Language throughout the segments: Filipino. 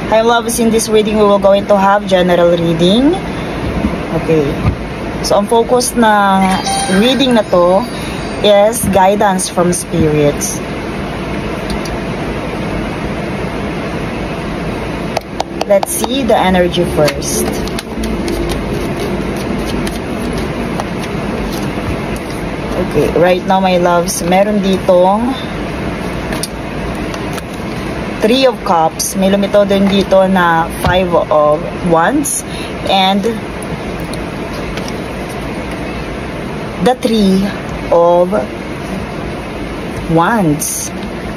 Hi loves, in this reading we will going to have general reading. Okay. So ang focus na reading na to is guidance from spirits. Let's see the energy first. Okay, right now my loves, meron ditong Three of Cups. May lumitaw din dito na Five of Wands. And the Three of Wands.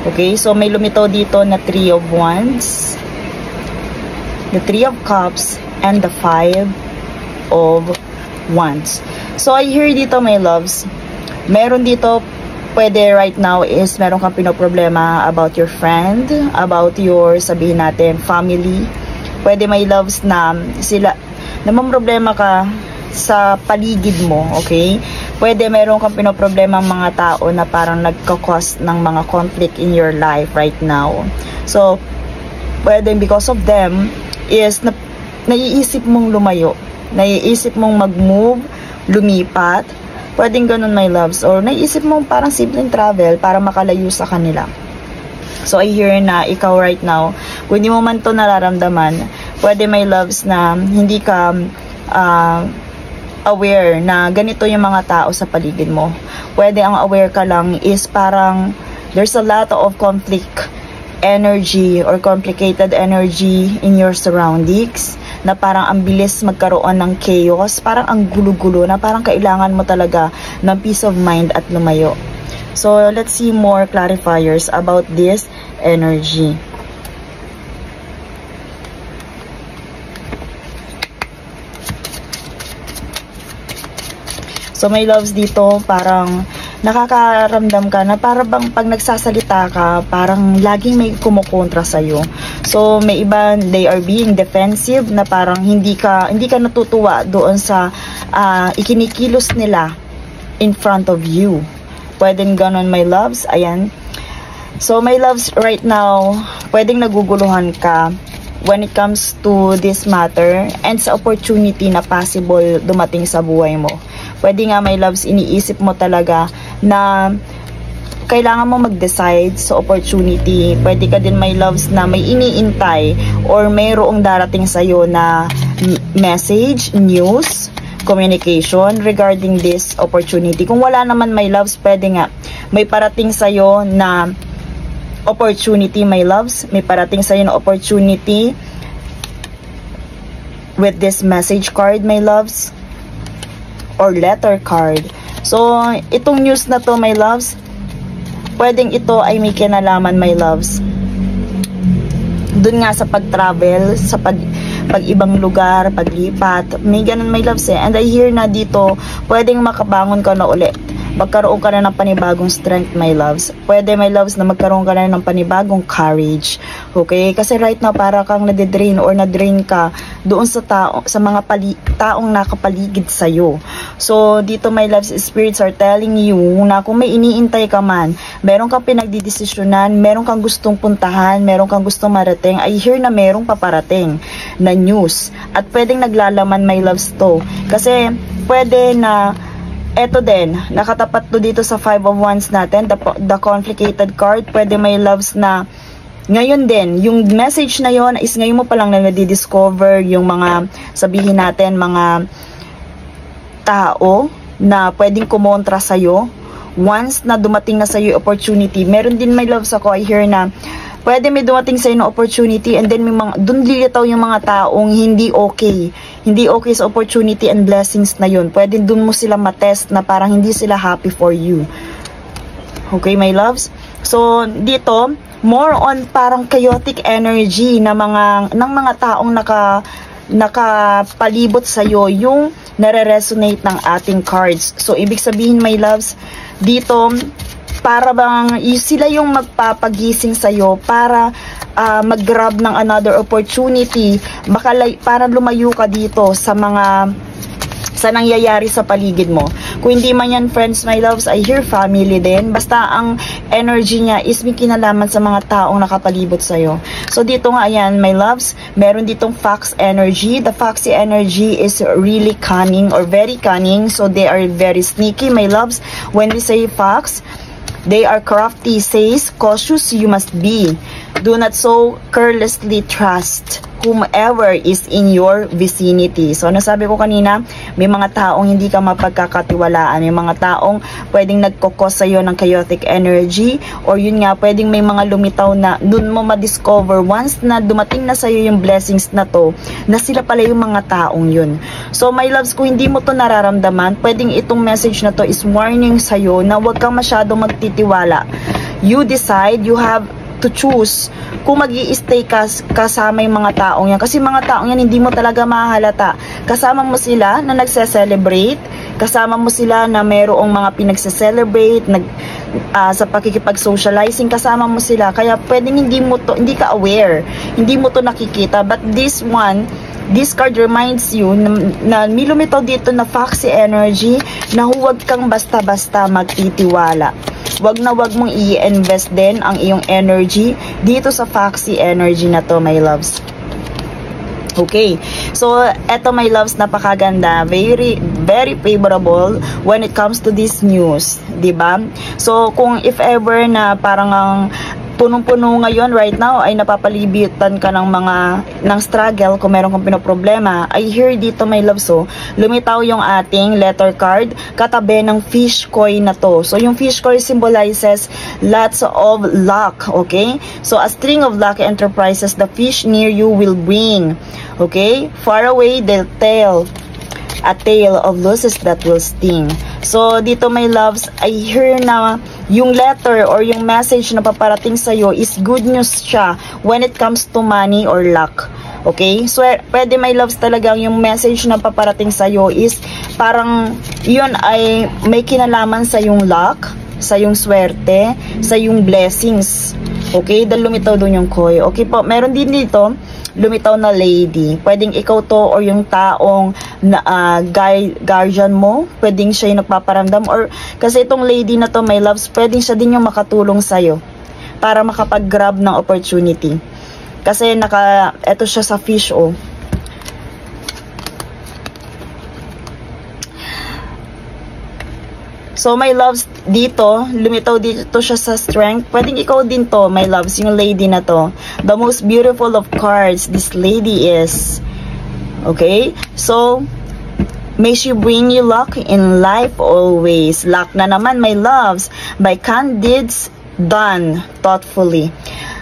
Okay, so may lumitaw dito na Three of Wands, the Three of Cups, and the Five of Wands. So I hear dito my loves, meron dito pwede right now is meron kang pinoproblema about your friend, about your, sabihin natin, family. Pwede may loves na sila, namamroblema ka sa paligid mo, okay? Pwede meron kang pinoproblema mga tao na parang nagkakos ng mga conflict in your life right now. So, pwede because of them is naiisip mong lumayo, naiisip mong mag-move, lumipat. Pwedeng ganun my loves, or naisip mo parang simpleng travel para makalayo sa kanila. So I hear na ikaw right now, kung hindi mo man to nararamdaman, pwede my loves na hindi ka aware na ganito yung mga tao sa paligid mo. Pwede ang aware ka lang is parang there's a lot of conflict energy or complicated energy in your surroundings, na parang ang bilis magkaroon ng chaos, parang ang gulo-gulo, na parang kailangan mo talaga ng peace of mind at lumayo. So let's see more clarifiers about this energy. So my loves dito, parang nakakaramdam ka na para bang pag nagsasalita ka, parang laging may kumukontra sa'yo. So may iba, they are being defensive, na parang hindi ka natutuwa doon sa ikinikilos nila in front of you. Pwedeng ganon my loves, ayan. So my loves right now, pwedeng naguguluhan ka when it comes to this matter and sa opportunity na possible dumating sa buhay mo. Pwede nga my loves, iniisip mo talaga na kailangan mo mag-decide sa opportunity. Pwede ka din my loves na may iniintay or mayroong darating sa'yo na message, news, communication regarding this opportunity. Kung wala naman my loves, pwede nga may parating sa'yo na opportunity my loves. May parating sa'yo na opportunity with this message card my loves, or letter card. So, itong news na to my loves, pwedeng ito ay may kinalaman my loves dun nga sa pag-travel, sa pag-ibang lugar, paglipat, may ganun my loves eh. And I hear na dito, pwedeng makabangon ka na ulit, magkaroon ka na ng panibagong strength my loves. Pwede my loves na magkaroon ka na ng panibagong courage, okay? Kasi right now para kang nade-drain or na-drain ka doon sa tao, sa mga taong nakapaligid sa'yo. So dito my loves, spirits are telling you na kung may iniintay ka man, meron kang pinagdidesisyonan, meron kang gustong puntahan, meron kang gustong marating, I hear na merong paparating na news. At pwedeng naglalaman my loves to, kasi pwede na eto din, nakatapat to dito sa Five of Wands natin, the complicated card. Pwede may loves na ngayon din, yung message na yon is ngayon mo pa lang na nadidiscover yung mga, sabihin natin, mga tao na pwedeng kumontra sa'yo. Once na dumating na sa'yo opportunity, meron din may loves ako, I hear na pwede may dumating sa'yo na opportunity and then may mga, dun lilitaw yung mga taong hindi okay sa opportunity and blessings na yun. Pwede dun mo sila matest na parang hindi sila happy for you. Okay my loves? So dito, more on parang chaotic energy na ng mga taong nakapalibot sa'yo yung nare-resonate ng ating cards. So ibig sabihin my loves, dito para bang sila yung magpapagising sa'yo para mag-grab ng another opportunity, para lumayo ka dito sa mga sa nangyayari sa paligid mo. Kung hindi man yan friends, my loves, I hear family din. Basta ang energy niya is may kinalaman sa mga taong nakapalibot sa'yo. So dito nga, ayan, my loves, meron ditong fox energy. The foxy energy is really cunning or very cunning. So they are very sneaky, my loves. When we say fox, they are crafty, says, cautious you must be. Do not so carelessly trust whomever is in your vicinity. So, nasabi ko kanina, may mga taong hindi ka mapagkakatiwalaan. May mga taong pwedeng nagkokos sa'yo ng chaotic energy, or yun nga, pwedeng may mga lumitaw na dun mo ma-discover once na dumating na sa'yo yung blessings na to, na sila pala yung mga taong yun. So, my loves, kung hindi mo to nararamdaman, pwedeng itong message na to is warning sa'yo na huwag kang masyadong magtitiwala. You decide, you have to choose kung mag-i-stay ka kasama yung mga taong yan. Kasi mga taong yan, hindi mo talaga mahalata. Kasama mo sila na nagse-celebrate, kasama mo sila na mayroong mga pinagse-celebrate, sa pakikipag-socializing, kasama mo sila. Kaya pwedeng hindi ka aware, hindi mo to nakikita. But this card reminds you na may lumitaw dito na foxy energy, na huwag kang basta-basta magtitiwala. Wag mong i-invest din ang iyong energy dito sa foxy energy na to, my loves. Okay, so eto, my loves, napakaganda, very very favorable when it comes to this news, diba? So kung if ever na parang ang punong-puno ngayon right now ay napapalibutan ka ng struggle, kung meron kang pinoproblema, I hear dito, my love, so lumitaw yung ating letter card katabi ng fish coin na to. So yung fish coin symbolizes lots of luck, okay? So a string of lucky enterprises the fish near you will bring, okay? Far away they'll tell a tale of losses that will sting. So dito, my loves, I hear na yung letter or yung message na paparating sa'yo is good news siya when it comes to money or luck. Okay? So pwede, my loves, talagang yung message na paparating sa'yo is parang yun ay may kinalaman sa yung luck, sa yung swerte, sa yung blessings. Okay? Dahil lumitaw doon yung koi. Okay po, meron din dito lumitaw na lady. Pwedeng ikaw to or yung taong guardian mo, pwedeng siya yung nagpaparamdam, or kasi itong lady na to, my loves, pwedeng siya din yung makatulong sa'yo para makapag-grab ng opportunity. Kasi eto siya sa fish, oh. So, my loves, dito, lumitaw dito siya sa strength. Pwedeng ikaw din to, my loves, yung lady na to. The most beautiful of cards, this lady is. Okay? So, may she bring you luck in life always. Luck na naman, my loves, by kind deeds done thoughtfully.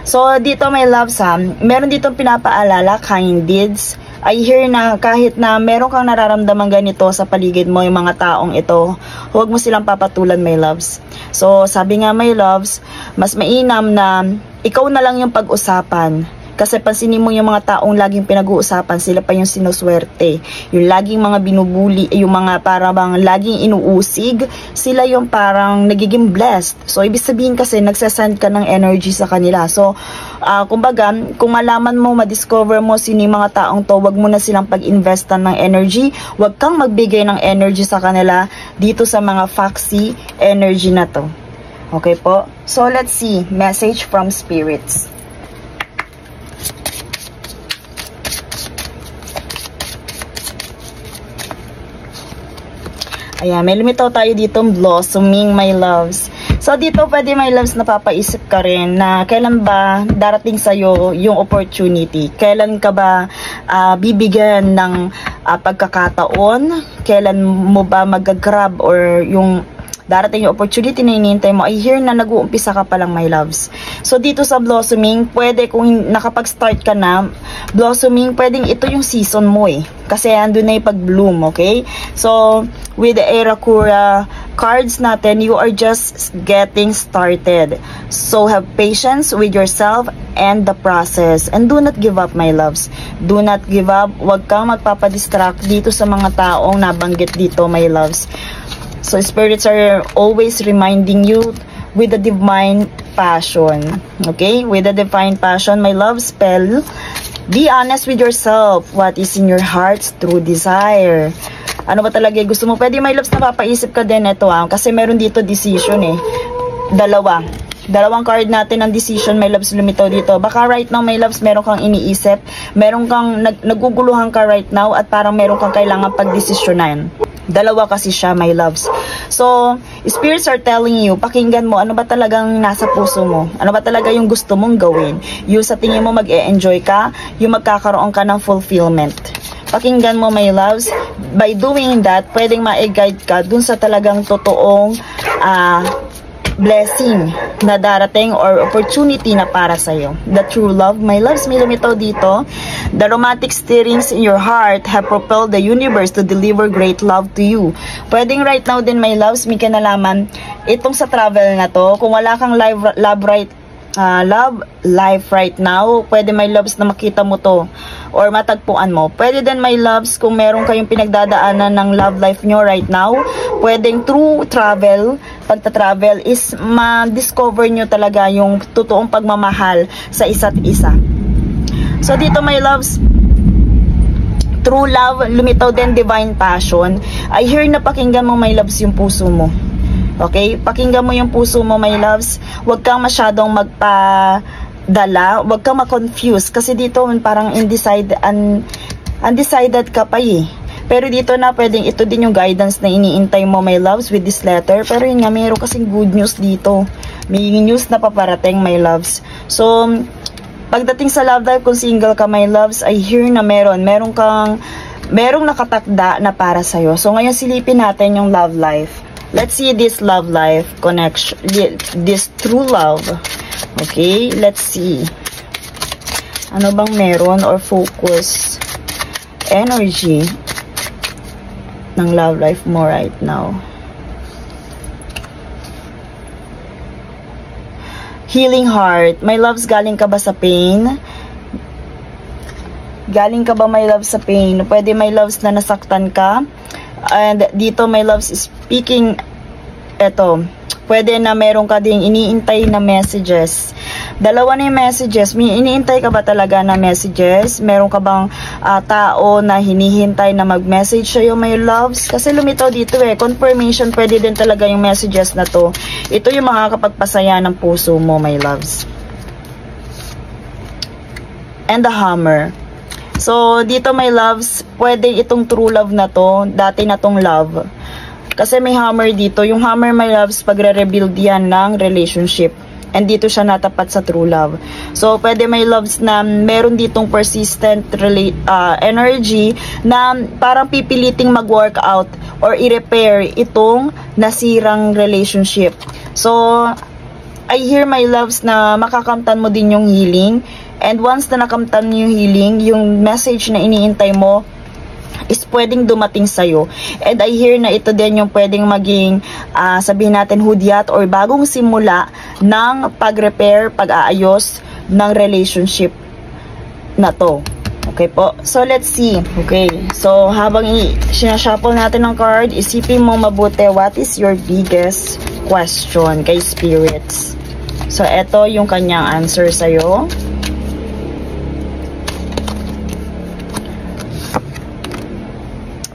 So, dito, my loves, meron dito pinapaalala, kind deeds. I hear na kahit na meron kang nararamdaman ganito sa paligid mo, yung mga taong ito, huwag mo silang papatulan, my loves. So, sabi nga, my loves, mas mainam na ikaw na lang yung pag-usapan. Kasi pansinin mo yung mga taong laging pinag-uusapan, sila pa yung sinuswerte. Yung laging mga binubuli, yung mga parang laging inuusig, sila yung parang nagiging blessed. So, ibig sabihin kasi, nagsasend ka ng energy sa kanila. So, kumbaga, kung malaman mo, madiscover mo sino yung mga taong to, wag mo na silang pag-investan ng energy. Wag kang magbigay ng energy sa kanila dito sa mga foxy energy na to. Okay po? So, let's see. Message from spirits. Ayan, may lumitaw tayo dito, blossoming, my loves. So, dito pwede, my loves, napapaisip ka rin na kailan ba darating sa'yo yung opportunity? Kailan ka ba bibigyan ng pagkakataon? Kailan mo ba mag-grab or yung darating yung opportunity na hinihintay mo? I hear na nag-uumpisa ka pa lang, my loves. So, dito sa blossoming, pwede kung nakapag-start ka na, blossoming, pwedeng ito yung season mo eh. Kasi andun na yung pag-bloom, okay? So, with the Eirakura cards natin, you are just getting started. So, have patience with yourself and the process. And do not give up, my loves. Do not give up. Huwag kang magpapadistract dito sa mga taong nabanggit dito, my loves. So, spirits are always reminding you with the divine passion. Okay? With the divine passion, my love, spell Be honest with yourself. What is in your heart's true desire? Ano ba talaga yung gusto mo? Pwede, my loves, napapaisip ka din ito kasi meron dito decision Dalawang card natin ang decision, my loves, lumitaw dito. Baka right now, my loves, meron kang iniisip, meron kang naguguluhan ka right now, at parang meron kang kailangan pagdesisyonan. Dalawa kasi siya, my loves. So, spirits are telling you, pakinggan mo, ano ba talagang nasa puso mo? Ano ba talaga yung gusto mong gawin? Yung sa tingin mo mag-e-enjoy ka, yung magkakaroon ka ng fulfillment. Pakinggan mo, my loves. By doing that, pwedeng ma-guide ka dun sa talagang totoong blessing na darating or opportunity na para sa'yo. The true love, my loves, may lumitaw dito. The romantic stirrings in your heart have propelled the universe to deliver great love to you. Pwedeng right now din, my loves, may kinalaman itong sa travel na to. Kung wala kang love life right now, pwede, my loves, na makita mo to or matagpuan mo. Pwede din, my loves, kung meron kayong pinagdadaanan ng love life nyo right now, pwedeng through travel, pagta-travel is ma-discover nyo talaga yung totoong pagmamahal sa isa't isa. So dito, my loves, true love, lumitaw din divine passion. I hear na pakinggan mo, my loves, yung puso mo. Okay? Pakinggan mo yung puso mo, my loves. Huwag kang masyadong magpadala. Huwag kang ma-confuse. Kasi dito, parang undecided ka pa Pero dito na, pwedeng ito din yung guidance na iniintay mo, my loves, with this letter. Pero yun nga, mayroon kasing good news dito. May news na paparating, my loves. So, pagdating sa love life, kung single ka, my loves, I hear na merong nakatakda na para sa'yo. So, ngayon silipin natin yung love life. Let's see this love life connection, this true love. Okay, let's see. Ano bang meron or focus energy ng love life mo right now? Healing heart. My loves, galing ka ba sa pain? Galing ka ba, my loves, sa pain? Pwede, my loves, na nasaktan ka. And dito, my loves, speaking, pwede na meron ka ding iniintay na messages. Dalawa na yung messages. May iniintay ka ba talaga na messages? Meron ka bang tao na hinihintay na mag-message sa'yo, my loves? Kasi lumitaw dito confirmation, pwede din talaga yung messages na to. Ito yung makakapagpasaya ng puso mo, my loves. And the hammer. So, dito, my loves, pwede itong true love na to, dati na tong love. Kasi may hammer dito. Yung hammer, my loves, pagre-rebuild yan ng relationship. And dito siya natapat sa true love. So, pwede, my loves, na meron ditong persistent energy na parang pipiliting mag-work out or i-repair itong nasirang relationship. So, I hear, my loves, na makakamtan mo din yung healing. And once na nakamtan yung healing, yung message na iniintay mo is pwedeng dumating sa'yo. And I hear na ito din yung pwedeng maging, sabihin natin, hudyat or bagong simula ng pag-repair, pag-aayos ng relationship na to. Okay po? So, let's see. Okay. So, habang sinashuffle natin ng card, isipin mo mabuti, what is your biggest question kay spirits? So, ito yung kanyang answer sa'yo.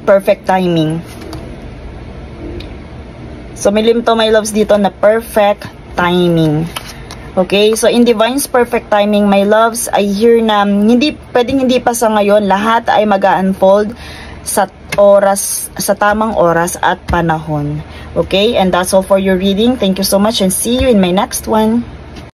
Perfect timing. So, may limto, my loves, dito na perfect timing. Okay? So, in divine's perfect timing, my loves, I hear na pwedeng hindi pa sa ngayon, lahat ay mag-unfold sa tamang oras at panahon. Okay? And that's all for your reading. Thank you so much and see you in my next one.